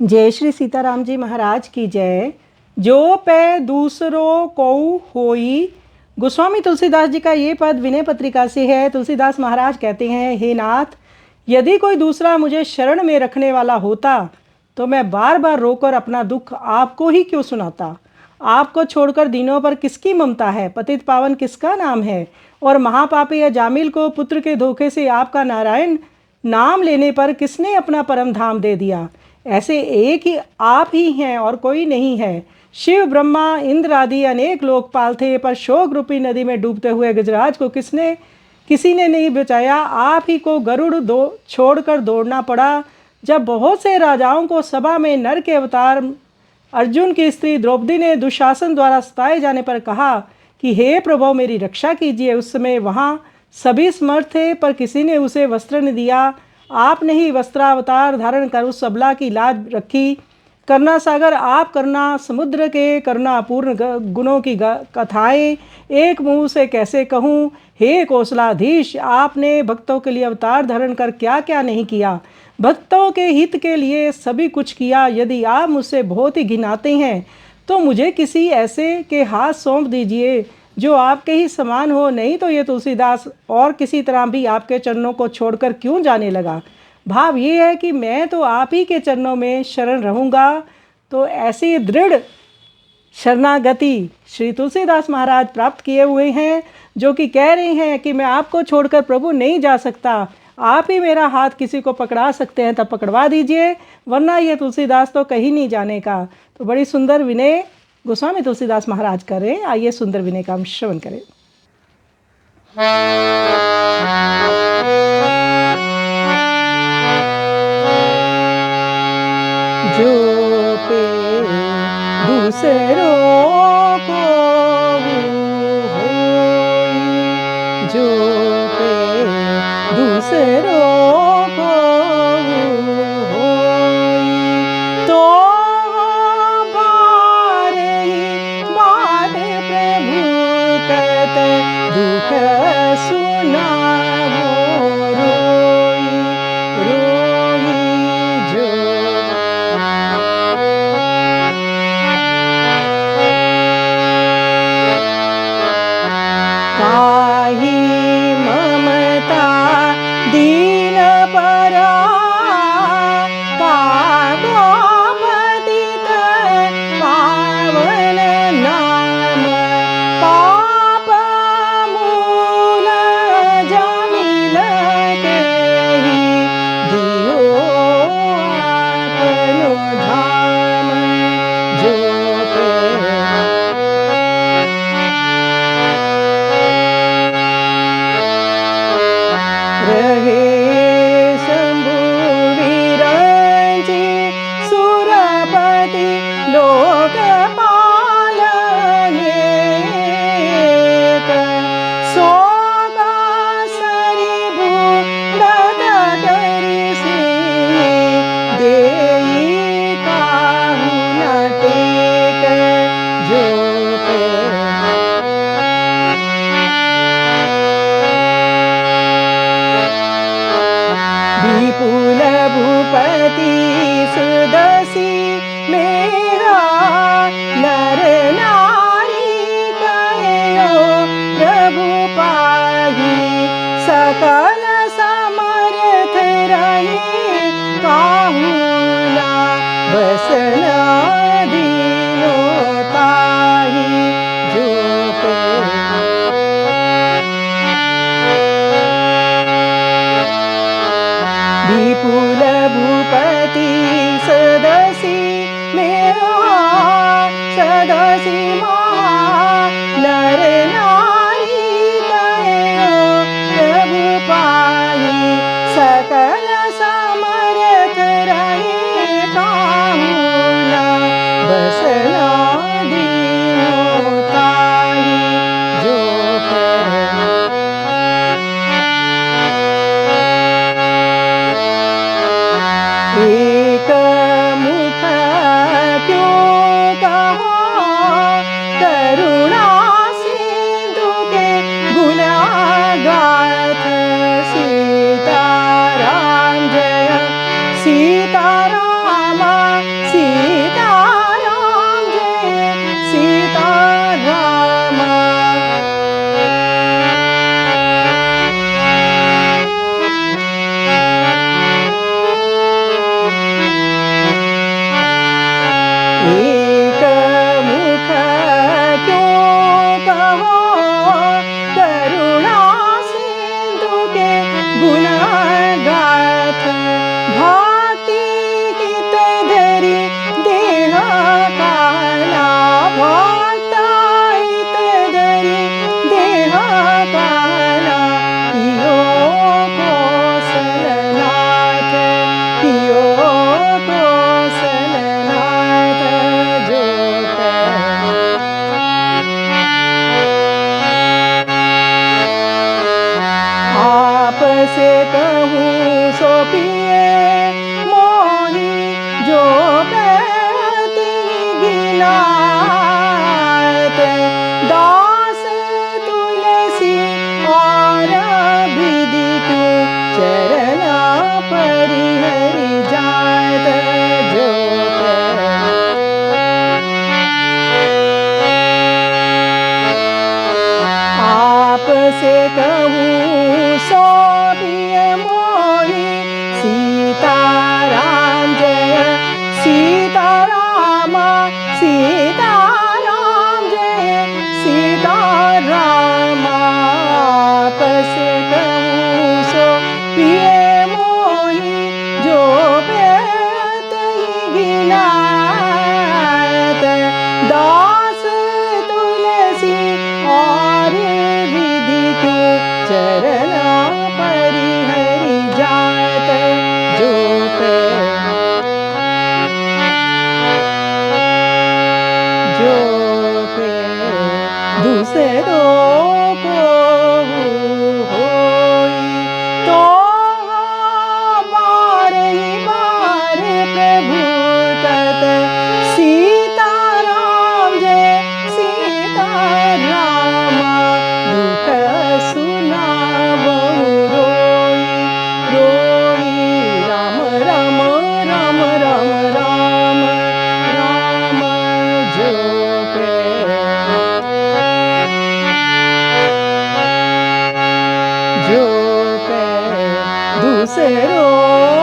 जय श्री सीताराम जी महाराज की जय। जो पे दूसरों को होई। गोस्वामी तुलसीदास जी का ये पद विनय पत्रिका से है। तुलसीदास महाराज कहते हैं, हे नाथ, यदि कोई दूसरा मुझे शरण में रखने वाला होता तो मैं बार बार रोकर अपना दुख आपको ही क्यों सुनाता। आपको छोड़कर दीनों पर किसकी ममता है, पतित पावन किसका नाम है, और महापापी या जामिल को पुत्र के धोखे से आपका नारायण नाम लेने पर किसने अपना परम धाम दे दिया। ऐसे एक ही आप ही हैं और कोई नहीं है। शिव ब्रह्मा इंद्र आदि अनेक लोकपाल थे, पर शोक रूपी नदी में डूबते हुए गजराज को किसी ने नहीं बचाया। आप ही को गरुड़ छोड़कर दौड़ना पड़ा। जब बहुत से राजाओं को सभा में नर के अवतार अर्जुन की स्त्री द्रौपदी ने दुशासन द्वारा सताए जाने पर कहा कि हे प्रभु मेरी रक्षा कीजिए, उस समय वहाँ सभी समर्थ थे पर किसी ने उसे वस्त्र नहीं दिया। आपने ही वस्त्रावतार धारण कर उस सबला की लाज रखी। करुणा सागर आप, करुणा समुद्र के करुणा पूर्ण गुणों की कथाएं एक मुंह से कैसे कहूँ। हे कौशलाधीश, आपने भक्तों के लिए अवतार धारण कर क्या क्या नहीं किया। भक्तों के हित के लिए सभी कुछ किया। यदि आप मुझसे बहुत ही घिनाते हैं तो मुझे किसी ऐसे के हाथ सौंप दीजिए जो आपके ही समान हो, नहीं तो ये तुलसीदास और किसी तरह भी आपके चरणों को छोड़कर क्यों जाने लगा। भाव ये है कि मैं तो आप ही के चरणों में शरण रहूँगा। तो ऐसी दृढ़ शरणागति श्री तुलसीदास महाराज प्राप्त किए हुए हैं, जो कि कह रहे हैं कि मैं आपको छोड़कर प्रभु नहीं जा सकता। आप ही मेरा हाथ किसी को पकड़ा सकते हैं, तब पकड़वा दीजिए, वरना ये तुलसीदास तो कहीं नहीं जाने का। तो बड़ी सुंदर विनय गोस्वामी तुलसीदास महाराज करें। आइए सुंदर विनय का हम श्रवण करें। जो पे दूसरों को होई, जो पे दूसरों को होई, तो बार प्रभु कत दुख सुनावो रोई रोई। जो काही ममता दीन परा, पापतित पावन नाम, पाप मूल जमिल केहि, दियो आपनो धाम। जो रहे शंभु विराजी सुरपति लोकपाल नेक, सोगा सरि भूरत करिसि, देई काहू न टेक। जो विपुल भूपति सुदसी मेरा, नर नारी कहो प्रभु पाही, सकल समर्थ रहे काहू ना, बसना दीनो ताही। जो विपुल भूपति सदसी मेरा, सदसी महा, नर नारी कहो प्रभु पाही, सकल समर्थ रहे काहू ना, बसना दीनो ताही। जो एक मुख क्यों कहो करुणा सिंधु के गुणगाथ, सीताराम जय सीताराम एक मुख क्यों कहो करुणा सिंधु के गुण गाथ भांति हित धरि देह काला भांता हित धरि देह काला कियो कौशलनाथ कियो कौशलनाथ जो आप से कहूँ सो पिए मोहि जो कहती गिनात दास तुलसी और विधि क्यों चरना परिहरि जात जो आप से कहूँ सो प्रिय मोहि सीताराम जय सीताराम सीताराम जय सीताराम आप से कहूँ सो प्रिय मोहि जो कहते गिनात दास तुलसी और विधि क्यों चरना परिहरि जात जो पे दूसरों को होई तो बार ही बार प्रभु तत सीताराम जय सीताराम दुख सुनावहु रोई रोई राम राम राम राम राम राम जो दूसरों